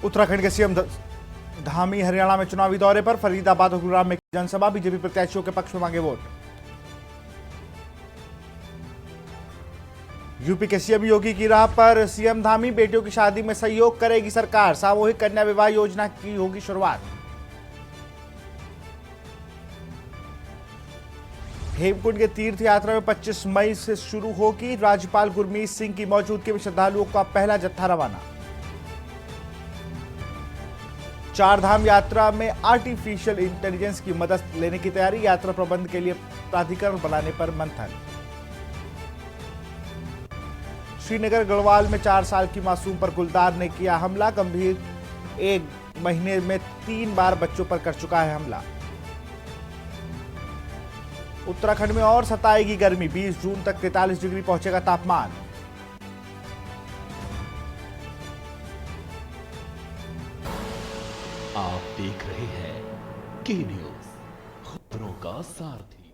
उत्तराखंड के सीएम धामी हरियाणा में चुनावी दौरे पर। फरीदाबाद और गुरुग्राम में जनसभा। बीजेपी प्रत्याशियों के पक्ष में मांगे वोट। यूपी के सीएम योगी की राह पर सीएम धामी। बेटियों की शादी में सहयोग करेगी सरकार। सामूहिक कन्या विवाह योजना की होगी शुरुआत। हेमकुंड के तीर्थ यात्रा में 25 मई से शुरू होगी। राज्यपाल गुरमीत सिंह की मौजूदगी में श्रद्धालुओं का पहला जत्था रवाना। चारधाम यात्रा में आर्टिफिशियल इंटेलिजेंस की मदद लेने की तैयारी। यात्रा प्रबंध के लिए प्राधिकरण बनाने पर मंथन। श्रीनगर गढ़वाल में 4 साल की मासूम पर गुलदार ने किया हमला। गंभीर 1 महीने में 3 बार बच्चों पर कर चुका है हमला। उत्तराखंड में और सताएगी गर्मी। 20 जून तक 43 डिग्री पहुंचेगा तापमान। आप देख रहे हैं के न्यूज, खबरों का सारथी।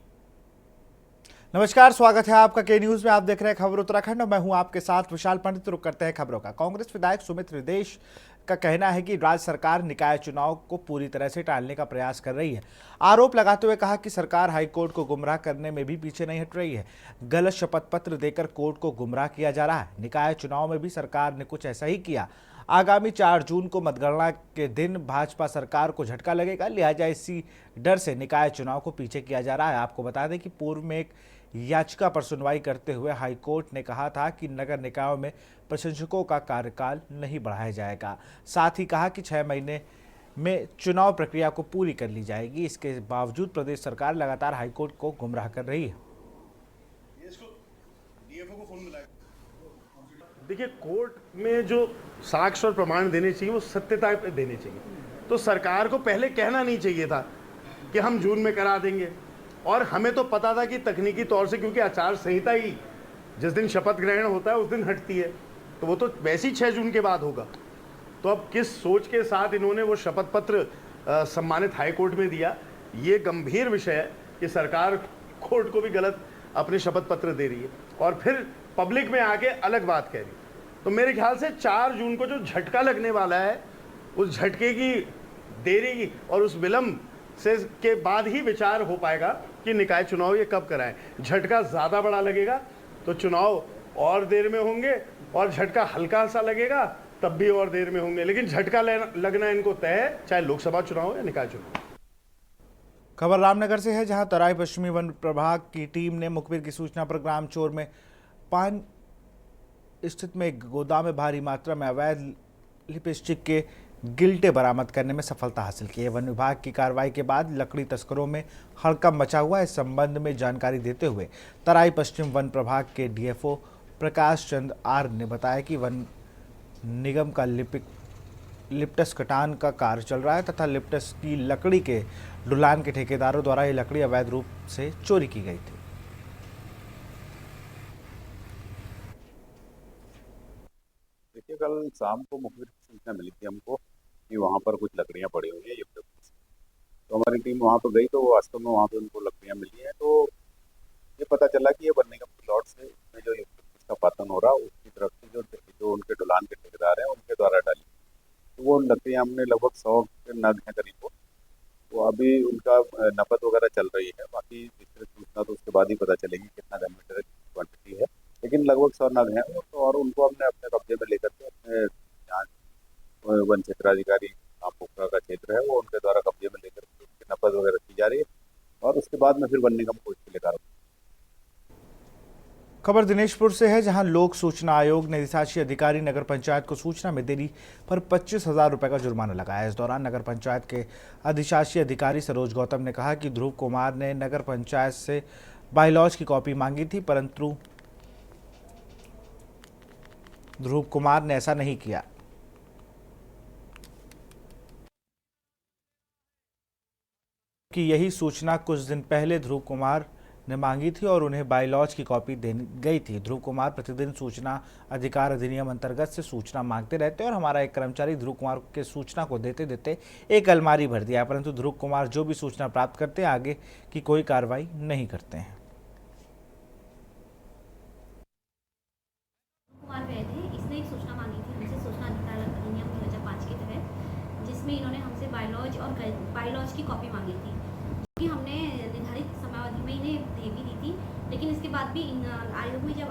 नमस्कार, स्वागत है आपका के न्यूज में। आप देख रहे हैं खबर उत्तराखंड और मैं हूं आपके साथ विशाल पंडित। रुक करते हैं खबरों का। कांग्रेस विधायक सुमित हृदयेश का कहना है कि राज्य सरकार निकाय चुनाव को पूरी तरह से टालने का प्रयास कर रही है। आरोप लगाते हुए कहा कि सरकार हाईकोर्ट को गुमराह करने में भी पीछे नहीं हट रही है। गलत शपथ पत्र देकर कोर्ट को गुमराह किया जा रहा है। निकाय चुनाव में भी सरकार ने कुछ ऐसा ही किया। आगामी 4 जून को मतगणना के दिन भाजपा सरकार को झटका लगेगा, लिहाजा इसी डर से निकाय चुनाव को पीछे किया जा रहा है। आपको बता दें कि पूर्व में एक याचिका पर सुनवाई करते हुए हाईकोर्ट ने कहा था कि नगर निकायों में प्रशंसकों का कार्यकाल नहीं बढ़ाया जाएगा। साथ ही कहा कि 6 महीने में चुनाव प्रक्रिया को पूरी कर ली जाएगी। इसके बावजूद प्रदेश सरकार लगातार हाईकोर्ट को गुमराह कर रही है। देखिए, कोर्ट में जो साक्ष्य और प्रमाण देने चाहिए वो सत्यता पे देने चाहिए। तो सरकार को पहले कहना नहीं चाहिए था कि हम जून में करा देंगे। और हमें तो पता था कि तकनीकी तौर से, क्योंकि आचार संहिता ही जिस दिन शपथ ग्रहण होता है उस दिन हटती है, तो वो तो वैसे ही 6 जून के बाद होगा। तो अब किस सोच के साथ इन्होंने वो शपथ पत्र सम्मानित हाईकोर्ट में दिया, ये गंभीर विषय है कि सरकार कोर्ट को भी गलत अपने शपथ पत्र दे रही है और फिर पब्लिक में आके अलग बात कह रही है। तो मेरे ख्याल से 4 जून को जो झटका लगने वाला है, उस झटके की देरी और उस विलंब से के बाद ही विचार हो पाएगा कि निकाय चुनाव ये कब कराएं। झटका ज़्यादा बड़ा लगेगा तो चुनाव और देर में होंगे, और झटका हल्का सा लगेगा तब भी और देर में होंगे। लेकिन झटका लगना इनको तय है, चाहे लोकसभा चुनाव हो या निकाय चुनाव। खबर रामनगर से है, जहां तराई पश्चिमी वन प्रभाग की टीम ने मुखबिर की सूचना पर ग्राम चोर में पान स्थित में एक गोदाम में भारी मात्रा में अवैध लिपस्टिक के गिल्टे बरामद करने में सफलता हासिल की है। वन विभाग की कार्रवाई के बाद लकड़ी तस्करों में हड़कंप मचा हुआ है। इस संबंध में जानकारी देते हुए तराई पश्चिम वन प्रभाग के डीएफओ प्रकाश चंद आर ने बताया कि वन निगम का लिप्टस कटान का कार्य चल रहा है तथा लिप्टस की लकड़ी के ढुलान के ठेकेदारों द्वारा ये लकड़ी अवैध रूप से चोरी की गई थी। देखिए, कल शाम को मुखबिर की सूचना मिली थी हमको कि वहाँ पर कुछ लकड़ियाँ पड़ी हुई हैं यूक्लिप्टस। तो हमारी टीम वहाँ पर गई तो वास्तव में वहाँ पे उनको लकड़ियाँ मिली हैं। तो ये पता चला कि ये वन निगम प्लॉट से इसमें जो यूक्लिप्टस का पातन हो रहा है उसकी तरफ से जो उनके ढुलान के ठेकेदार हैं उनके द्वारा डाली। तो वो लकड़ियाँ हमने लगभग 100 के नग हैं करीब। वो अभी उनका नपत वगैरह चल रही है। बाकी विस्तृत सूचना तो उसके बाद ही पता चलेगी कितना घनमीटर क्वान्टिटी है, लेकिन लगभग 100 नग हैं। और उनको हमने अपने कब्जे में लेकर के अपने यहाँ वन क्षेत्राधिकारी पोखरा का क्षेत्र है वो उनके द्वारा कब्जे में लेकर के उसकी नपत वगैरह की जा रही है और उसके बाद में फिर वन निगम को इसके लिए कार्रवाई। खबर दिनेशपुर से है, जहां लोक सूचना आयोग ने अधिशासी अधिकारी नगर पंचायत को सूचना में देरी पर 25,000 रुपए का जुर्माना लगाया। इस दौरान नगर पंचायत के अधिशासी अधिकारी सरोज गौतम ने कहा कि ध्रुव कुमार ने नगर पंचायत से बायलॉज की कॉपी मांगी थी, परंतु ध्रुव कुमार ने ऐसा नहीं किया। कि यही सूचना कुछ दिन पहले ध्रुव कुमार ने मांगी थी और उन्हें बायलॉज की कॉपी दी गई थी। ध्रुव कुमार प्रतिदिन सूचना अधिकार अधिनियम अंतर्गत से सूचना मांगते रहते हैं और हमारा एक कर्मचारी ध्रुव कुमार के सूचना को देते देते एक अलमारी भर दिया, परंतु ध्रुव कुमार जो भी सूचना प्राप्त करते हैं आगे की कोई कार्रवाई नहीं करते हैं। कुमार गए थे, इसने एक सूचना मांगी थी हमसे, सूचना अधिकार अधिनियम 2005 के तहत जिसमें इन्होंने हमसे बायोलॉज की कॉपी मांगी थी, जो कि हमने निर्धारित समयावधि में इन्हें दे भी दी थी। लेकिन इसके बाद भी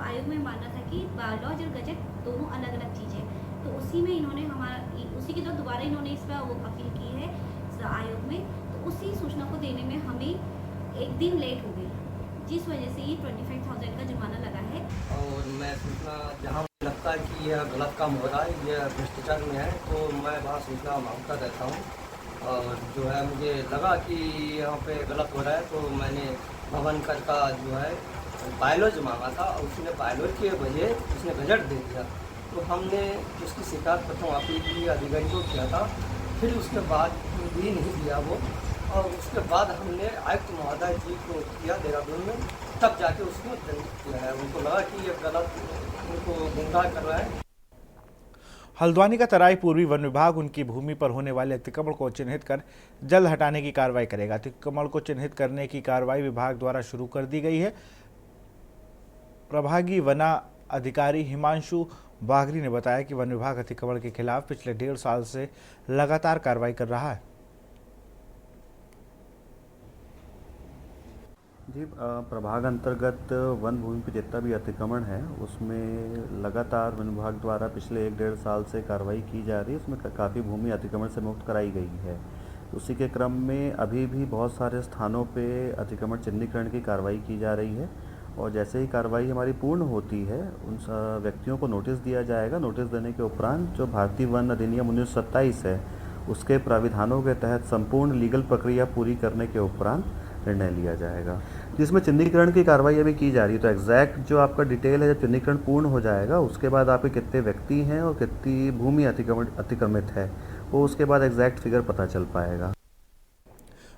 आयोग में मानना था कि बायोलॉज और गजट दोनों अलग अलग चीज़ है, तो उसी में इन्होंने उसी के दोबारा इन्होंने इस पर वो अपील की है आयोग में। तो उसी सूचना को देने में हमें एक दिन लेट हो गई, जिस वजह से ये 25,000 का जुर्माना लगा है। और मैं सूचना जहाँ लगता है कि यह गलत काम हो रहा है, यह भ्रष्टाचार में है, तो मैं वहाँ सूचना मांगता रहता हूँ। और जो है मुझे लगा कि यहाँ पे गलत हो रहा है, तो मैंने भवन कर का जो है बायोलॉज मांगा था, और उसने बायोलॉज के बजाय उसने गजट दे दिया। तो हमने उसकी शिकायत प्रथम अपील अधिकारी को किया था, फिर उसके बाद भी नहीं दिया वो, और उसके बाद हमने आयुक्त महोदय जी को किया देहरादून में, तब जाके उसने दंडित किया है। उनको लगा कि ये गलत उनको गुमराह कर रहा है। हल्द्वानी का तराई पूर्वी वन विभाग उनकी भूमि पर होने वाले अतिक्रमण को चिन्हित कर जल्द हटाने की कार्रवाई करेगा। अतिक्रमण को चिन्हित करने की कार्रवाई विभाग द्वारा शुरू कर दी गई है। प्रभागी वना अधिकारी हिमांशु बाघरी ने बताया कि वन विभाग अतिक्रमण के खिलाफ पिछले 1.5 साल से लगातार कार्रवाई कर रहा है। जी, प्रभाग अंतर्गत वन भूमि पर जितना भी अतिक्रमण है उसमें लगातार वन विभाग द्वारा पिछले 1-1.5 साल से कार्रवाई की जा रही है। उसमें काफ़ी भूमि अतिक्रमण से मुक्त कराई गई है। उसी के क्रम में अभी भी बहुत सारे स्थानों पे अतिक्रमण चिन्हीकरण की कार्रवाई की जा रही है, और जैसे ही कार्रवाई हमारी पूर्ण होती है उन व्यक्तियों को नोटिस दिया जाएगा। नोटिस देने के उपरांत जो भारतीय वन अधिनियम 1927 है उसके प्राविधानों के तहत संपूर्ण लीगल प्रक्रिया पूरी करने के उपरांत निर्णय लिया जाएगा, जिसमें चिन्हीकरण की कार्रवाई अभी की जा रही है। तो एग्जैक्ट जो आपका डिटेल है, जब चिन्हीकरण पूर्ण हो जाएगा उसके बाद आपके कितने व्यक्ति हैं और कितनी भूमि अतिक्रमित है, वो उसके बाद एग्जैक्ट फिगर पता चल पाएगा।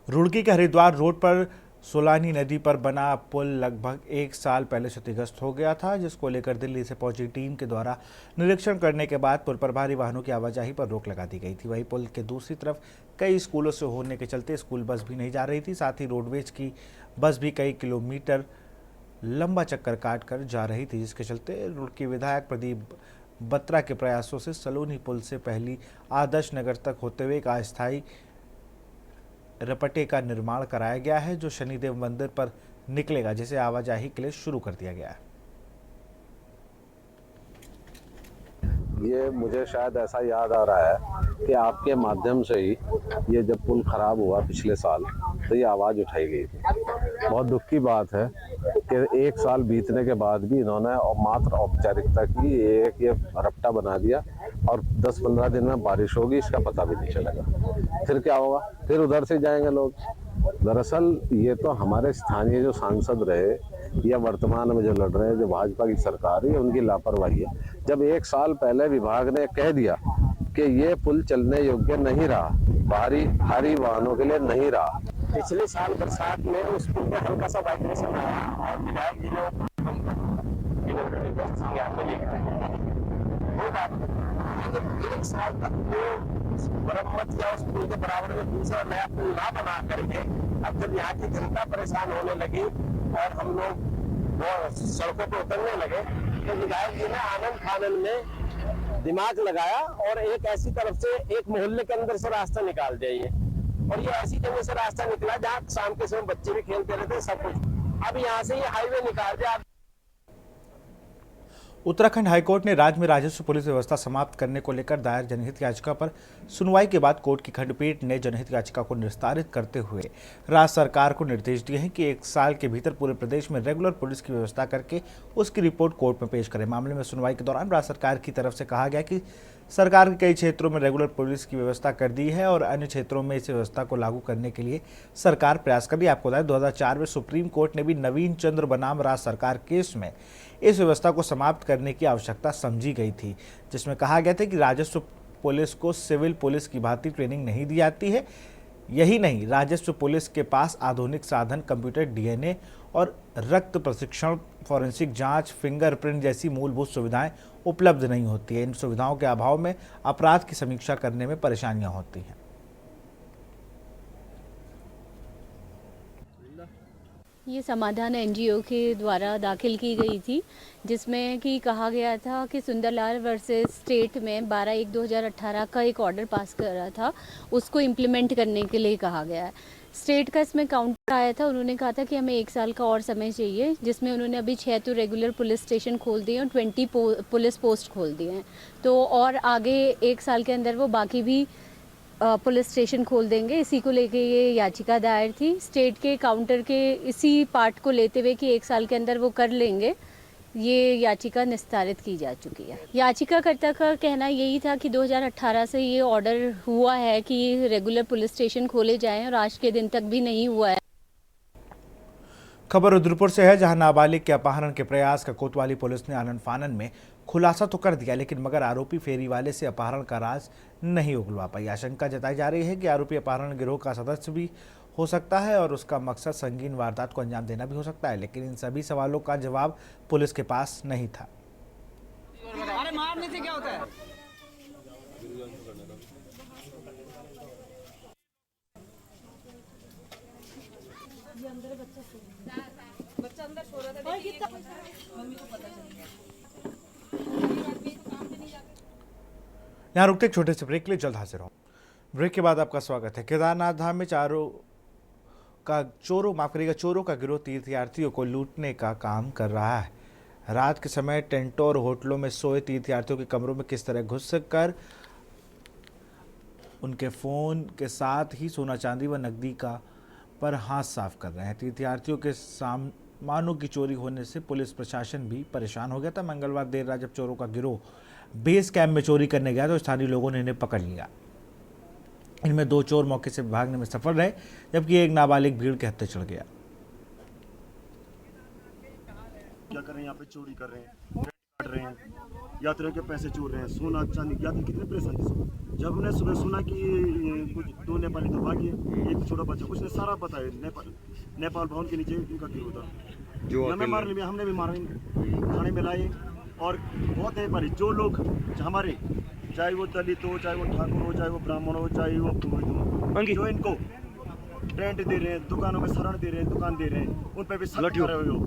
रुड़की के हरिद्वार रोड पर सोलानी नदी पर बना पुल लगभग 1 साल पहले क्षतिग्रस्त हो गया था, जिसको लेकर दिल्ली से पहुंची टीम के द्वारा निरीक्षण करने के बाद पुल पर भारी वाहनों की आवाजाही पर रोक लगा दी गई थी। वहीं पुल के दूसरी तरफ कई स्कूलों से होने के चलते स्कूल बस भी नहीं जा रही थी। साथ ही रोडवेज की बस भी कई किलोमीटर लंबा चक्कर काट कर जा रही थी, जिसके चलते रुड़की विधायक प्रदीप बत्रा के प्रयासों से सलोनी पुल से पहली आदर्श नगर तक होते हुए एक अस्थायी रपटे का निर्माण कराया गया है, जो शनिदेव मंदिर पर निकलेगा, जिसे आवाजाही के लिए शुरू कर दिया गया है। ये मुझे शायद ऐसा याद आ रहा है कि आपके माध्यम से ही ये जब पुल खराब हुआ पिछले साल तो ये आवाज़ उठाई गई थी। बहुत दुख की बात है कि 1 साल बीतने के बाद भी इन्होंने मात्र औपचारिकता की, एक ये रपटा बना दिया और 10-15 दिन में बारिश होगी इसका पता भी नहीं चलेगा। फिर क्या होगा? फिर उधर से जाएंगे लोग। दरअसल ये तो हमारे स्थानीय जो सांसद रहे या वर्तमान में जो लड़ रहे हैं, जो भाजपा की सरकार है, उनकी लापरवाही है। जब 1 साल पहले विभाग ने कह दिया कि ये पुल चलने योग्य नहीं रहा, भारी वाहनों के लिए नहीं रहा। पिछले साल बरसात में उस पुल पर हल्का सा वाइब्रेशन आया और विधायक जी ने एक साल तक वो मरम्मत या उस पुल के बराबर में दूसरा नया पुल ना बना करके अब जब यहाँ की जनता परेशान होने लगी और हम लोग वो सड़कों पर उतरने लगे तो विधायक जी ने आनंद फानन में दिमाग लगाया और एक ऐसी तरफ से एक मोहल्ले के अंदर से रास्ता निकाल दिया ये, और ये ऐसी जगह से रास्ता निकला जहाँ शाम के समय बच्चे भी खेलते रहते सब कुछ। अब यहाँ से ये हाईवे निकाल दिया। उत्तराखंड हाईकोर्ट ने राज्य में राजस्व पुलिस व्यवस्था समाप्त करने को लेकर दायर जनहित याचिका पर सुनवाई के बाद कोर्ट की खंडपीठ ने जनहित याचिका को निस्तारित करते हुए राज्य सरकार को निर्देश दिए हैं कि 1 साल के भीतर पूरे प्रदेश में रेगुलर पुलिस की व्यवस्था करके उसकी रिपोर्ट कोर्ट में पेश करें। मामले में सुनवाई के दौरान राज्य सरकार की तरफ से कहा गया कि सरकार के कई क्षेत्रों में रेगुलर पुलिस की व्यवस्था कर दी है और अन्य क्षेत्रों में इस व्यवस्था को लागू करने के लिए सरकार प्रयास कर रही है। आपको बताएं 2004 में सुप्रीम कोर्ट ने भी नवीन चंद्र बनाम राज्य सरकार केस में इस व्यवस्था को समाप्त करने की आवश्यकता समझी गई थी, जिसमें कहा गया था कि राजस्व पुलिस को सिविल पुलिस की भांति ट्रेनिंग नहीं दी जाती है। यही नहीं, राजस्व पुलिस के पास आधुनिक साधन, कंप्यूटर, डीएनए और रक्त प्रशिक्षण, फॉरेंसिक जांच, फिंगरप्रिंट जैसी मूलभूत सुविधाएं उपलब्ध नहीं होती है। इन सुविधाओं के अभाव में अपराध की समीक्षा करने में परेशानियां होती हैं। ये समाधान एनजीओ के द्वारा दाखिल की गई थी, जिसमें कि कहा गया था कि सुंदरलाल वर्सेस स्टेट में 12/1/2018 का एक ऑर्डर पास करा था, उसको इम्प्लीमेंट करने के लिए कहा गया है। स्टेट का इसमें काउंटर आया था, उन्होंने कहा था कि हमें 1 साल का और समय चाहिए, जिसमें उन्होंने अभी 6 तो रेगुलर पुलिस स्टेशन खोल दिए और 20 पुलिस पोस्ट खोल दिए हैं। तो और आगे 1 साल के अंदर वो बाकी भी पुलिस स्टेशन खोल देंगे। इसी को लेके ये याचिका दायर थी। स्टेट के काउंटर के इसी पार्ट को लेते हुए कि 1 साल के अंदर वो कर लेंगे, ये याचिका निस्तारित की जा चुकी है। याचिकाकर्ता का कहना यही था कि 2018 से ये ऑर्डर हुआ है कि रेगुलर पुलिस स्टेशन खोले जाएं और आज के दिन तक भी नहीं हुआ है। खबर रुद्रपुर से है, जहां नाबालिग के अपहरण के प्रयास का कोतवाली पुलिस ने आनन फानन में खुलासा तो कर दिया, लेकिन मगर आरोपी फेरी वाले से अपहरण का राज नहीं उगलवा पाई। आशंका जताई जा रही है कि आरोपी अपहरण गिरोह का सदस्य भी हो सकता है और उसका मकसद संगीन वारदात को अंजाम देना भी हो सकता है, लेकिन इन सभी सवालों का जवाब पुलिस के पास नहीं था। अरे मारने से क्या होता है? बच्चा अंदर सो रहा था, मम्मी को पता चल गया। यहाँ रुकते एक छोटे से ब्रेक के लिए, जल्द हाजिर हूँ। ब्रेक के बाद आपका स्वागत है। केदारनाथ धाम में चोरों का गिरोह तीर्थयात्रियों को लूटने का काम कर रहा है। रात के समय टेंटों और होटलों में सोए तीर्थयात्रियों के कमरों में किस तरह घुसकर उनके फोन के साथ ही सोना चांदी व नकदी का पर हाथ साफ कर रहे हैं। तीर्थयात्रियों के सामानों की चोरी होने से पुलिस प्रशासन भी परेशान हो गया था। मंगलवार देर रात जब चोरों का गिरोह बेस कैंप में चोरी करने गया तो स्थानीय लोगों ने इन्हें पकड़ लिया। इनमें 2 चोर मौके से भागने में सफल रहे, जबकि एक नाबालिग भीड़ के हत्थे चढ़ गया। क्या कर रहे हैं? यहाँ पे चोरी कर रहे हैं, काट रहे हैं, यात्रियों के पैसे चोर रहे हैं, सोना चांदी। यात्री कितने परेशान थे। जब हमने सुबह सुना कि कुछ 2 नेपाली तो भागे, एक छोटा बच्चा, उसने सारा बताया। नेपाल भवन के नीचे इनका गिरोह था जो हमें मारने में, हमने भी मारा, थाने में लाए। और बहुत नेपाली जो लोग हमारे, चाहे वो दलित हो, चाहे वो ठाकुर हो, चाहे वो ब्राह्मण हो, चाहे वो जो इनको रेंट दे रहे हैं, दुकानों में शरण दे रहे हैं, दुकान दे रहे हैं, उन पे भी सख्त कर रहे हो।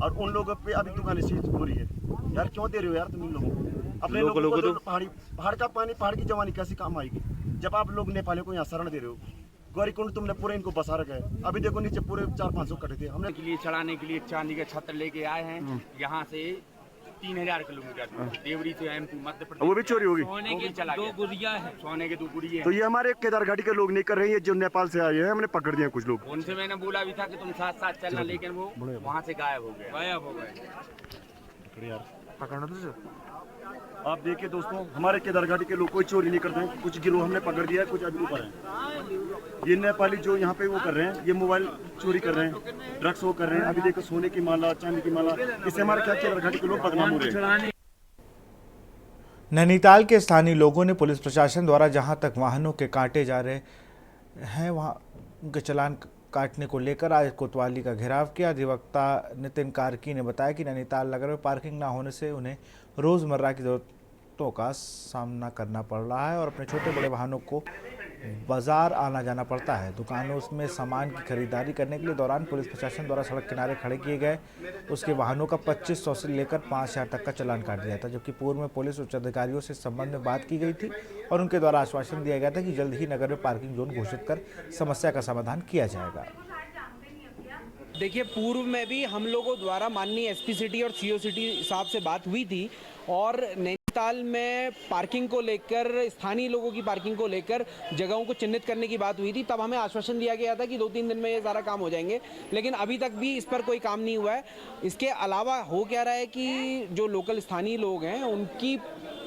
और उन लोगों पे अभी दुकानें सीज हो रही है। यार क्यों दे रहे हो यार तुम इन लोगों को? अपने लोगों को तो पहाड़ का पानी, पहाड़ की जवानी कैसी काम आएगी जब आप लोग नेपालियों को यहाँ शरण दे रहे हो? गौरीकुंड तुमने पूरे इनको बसा रखा है। अभी देखो नीचे पूरे 400-500 कटे थे। हमने के लिए चढ़ाने के लिए चांदी का छत्र लेके आए हैं। यहाँ से 3000 किलोमीटर देवरी से एमपी मध्य प्रदेश। वो भी चोरी होगी। सोने के 2 गुड़िया है, सोने के 2 गुड़िया है। तो ये हमारे केदार घाटी के लोग नहीं कर रहे हैं, ये जो नेपाल से आए हैं, हमने पकड़ दिए कुछ लोग। उनसे मैंने बोला भी था कि तुम साथ चलना, लेकिन वो वहाँ से गायब हो गए। पकड़ना तो आप देखिए दोस्तों, हमारे केदार घाटी के लोग कोई चोरी नहीं करते हैं। कुछ गिरोह हमने पकड़ दिया है, कुछ अभी ऊपर है। ये नेपाली जो यहाँ पे वो कर रहे हैं, ये मोबाइल चोरी कर रहे हैं, ड्रग्स वो कर रहे हैं। अभी देखो सोने की माला, चांदी की माला, इससे हमारे क्या केदार घाटी के लोग बदनाम हो रहे हैं। नैनीताल के स्थानीय लोगों ने पुलिस प्रशासन द्वारा जहां तक वाहनों के काटे जा रहे हैं, वहां उनके चालान काटने को लेकर आज कोतवाली का घेराव किया। अधिवक्ता नितिन कार्की ने बताया कि नैनीताल नगर में पार्किंग न होने से उन्हें रोजमर्रा की जरूरतों का सामना करना पड़ रहा है और अपने छोटे बड़े वाहनों को बाजार आना जाना पड़ता है। दुकानों में सामान की खरीदारी करने के लिए दौरान पुलिस प्रशासन द्वारा सड़क किनारे खड़े किए गए उसके वाहनों का 2500 से लेकर 5000 तक का चालान काट दिया था, जबकि पूर्व में पुलिस उच्च अधिकारियों से इस संबंध में बात की गई थी और उनके द्वारा आश्वासन दिया गया था कि जल्द ही नगर में पार्किंग जोन घोषित कर समस्या का समाधान किया जाएगा। देखिए, पूर्व में भी हम लोगों द्वारा माननीय एसपी सिटी और सीओ सिटी साहब से बात हुई थी और नैनीताल में पार्किंग को लेकर, स्थानीय लोगों की पार्किंग को लेकर जगहों को चिन्हित करने की बात हुई थी। तब हमें आश्वासन दिया गया था कि 2-3 दिन में ये सारा काम हो जाएंगे, लेकिन अभी तक भी इस पर कोई काम नहीं हुआ है। इसके अलावा हो क्या रहा है कि जो लोकल स्थानीय लोग हैं उनकी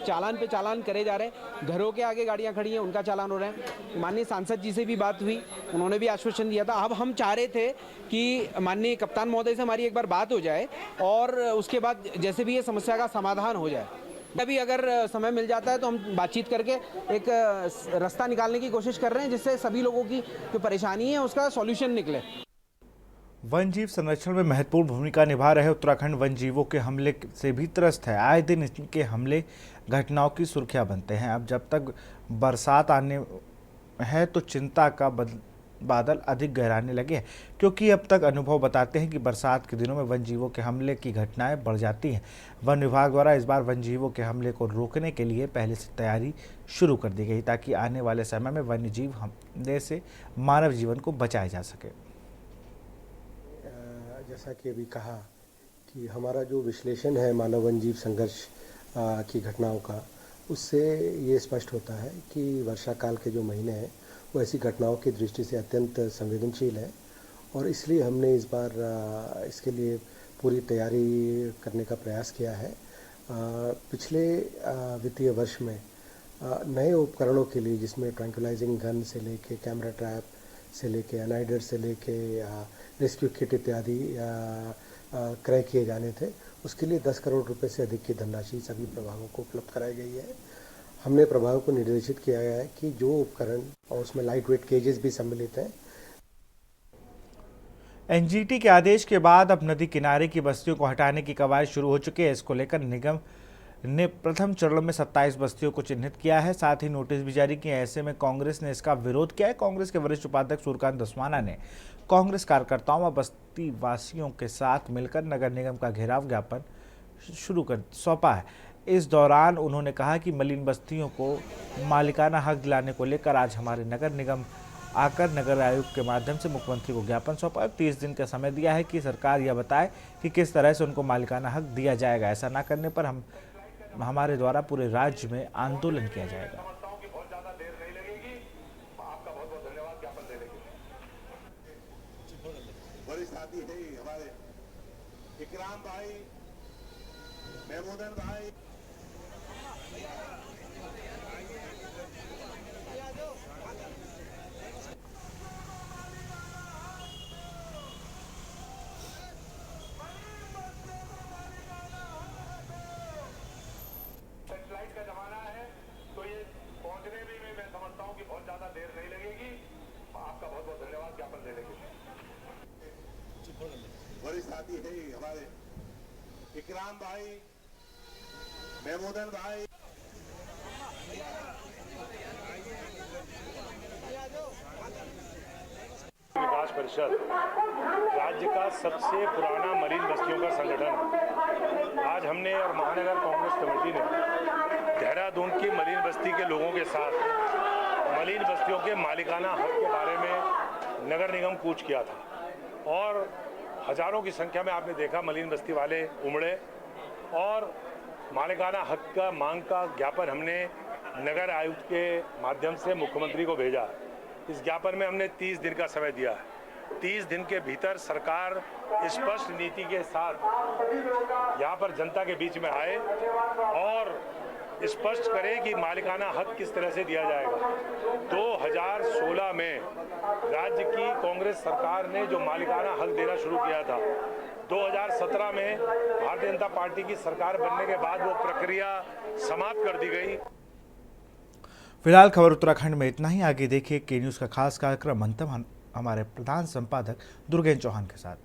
चालान पे चालान करे जा रहे हैं। घरों के आगे गाड़ियां खड़ी हैं, उनका चालान हो रहा है। माननीय सांसद जी से भी बात हुई, उन्होंने भी आश्वासन दिया था। अब हम चाह रहे थे कि माननीय कप्तान महोदय से हमारी एक बार बात हो जाए और उसके बाद जैसे भी ये समस्या का समाधान हो जाए। अभी अगर समय मिल जाता है तो हम बातचीत करके एक रास्ता निकालने की कोशिश कर रहे हैं जिससे सभी लोगों की जो परेशानी है उसका सॉल्यूशन निकले। वन जीव संरक्षण में महत्वपूर्ण भूमिका निभा रहे उत्तराखंड वन जीवों के हमले से भी त्रस्त है। आए दिन इनके हमले घटनाओं की सुर्खियां बनते हैं। अब जब तक बरसात आने है तो चिंता का बादल अधिक गहराने लगे हैं, क्योंकि अब तक अनुभव बताते हैं कि बरसात के दिनों में वन जीवों के हमले की घटनाएं बढ़ जाती हैं। वन विभाग द्वारा इस बार वन जीवों के हमले को रोकने के लिए पहले से तैयारी शुरू कर दी गई, ताकि आने वाले समय में वन्य जीव हमले से मानव जीवन को बचाया जा सके। जैसा कि अभी कहा कि हमारा जो विश्लेषण है मानव वन जीव संघर्ष की घटनाओं का, उससे ये स्पष्ट होता है कि वर्षा काल के जो महीने हैं वो ऐसी घटनाओं की दृष्टि से अत्यंत संवेदनशील है, और इसलिए हमने इस बार इसके लिए पूरी तैयारी करने का प्रयास किया है। पिछले वित्तीय वर्ष में नए उपकरणों के लिए, जिसमें ट्रैंक्विलाइजिंग गन से लेके कैमरा ट्रैप से लेके अनाइडर से लेके रेस्क्यू किट इत्यादि क्रय किए जाने थे, उसके लिए 10 करोड़ रुपए से अधिक की धनराशि सभी प्रभागों को उपलब्ध कराई गई है। हमने प्रभागों को निर्देशित किया गया है कि जो उपकरण, और उसमें लाइट वेट केजेस भी सम्मिलित हैं। एनजीटी के आदेश के बाद अब नदी किनारे की बस्तियों को हटाने की कवायद शुरू हो चुकी है। इसको लेकर निगम ने प्रथम चरण में 27 बस्तियों को चिन्हित किया है, साथ ही नोटिस भी जारी किए। ऐसे में कांग्रेस ने इसका विरोध किया है। कांग्रेस के वरिष्ठ उपाध्यक्ष सूर्यकांत धस्माना ने कांग्रेस कार्यकर्ताओं व बस्ती वासियों के साथ मिलकर नगर निगम का घेराव ज्ञापन शुरू कर सौंपा है। इस दौरान उन्होंने कहा कि मलिन बस्तियों को मालिकाना हक दिलाने को लेकर आज हमारे नगर निगम आकर नगर आयुक्त के माध्यम से मुख्यमंत्री को ज्ञापन सौंपा। 30 दिन का समय दिया है कि सरकार यह बताए कि किस तरह से उनको मालिकाना हक दिया जाएगा। ऐसा ना करने पर हमारे द्वारा पूरे राज्य में आंदोलन किया जाएगा। वरिष्ठ साथी है हमारे इकराम भाई, महमूदन भाई, सेटेलाइट का जमाना है, तो ये पहुंचने भी में मैं समझता हूं कि बहुत ज्यादा देर नहीं लगेगी। आपका बहुत बहुत धन्यवाद, ज्ञापन दे देंगे। वरिष्ठ साथी है हमारे इकराम भाई, महमूदन भाई, विकास परिषद राज्य का सबसे पुराना मलिन बस्तियों का संगठन है। आज हमने और महानगर कांग्रेस कमेटी ने देहरादून की मलिन बस्ती के लोगों के साथ मलिन बस्तियों के मालिकाना हक के बारे में नगर निगम कूच किया था, और हजारों की संख्या में आपने देखा मलिन बस्ती वाले उमड़े, और मालिकाना हक का मांग का ज्ञापन हमने नगर आयुक्त के माध्यम से मुख्यमंत्री को भेजा। इस ज्ञापन में हमने 30 दिन का समय दिया है। 30 दिन के भीतर सरकार स्पष्ट नीति के साथ यहाँ पर जनता के बीच में आए और स्पष्ट करे कि मालिकाना हक किस तरह से दिया जाएगा। 2016 में राज्य की कांग्रेस सरकार ने जो मालिकाना हक देना शुरू किया था, 2017 में भारतीय जनता पार्टी की सरकार बनने के बाद वो प्रक्रिया समाप्त कर दी गई। फिलहाल खबर उत्तराखंड में इतना ही। आगे देखिए के न्यूज़ का खास कार्यक्रम अंतम हमारे प्रधान संपादक दुर्गेन चौहान के साथ।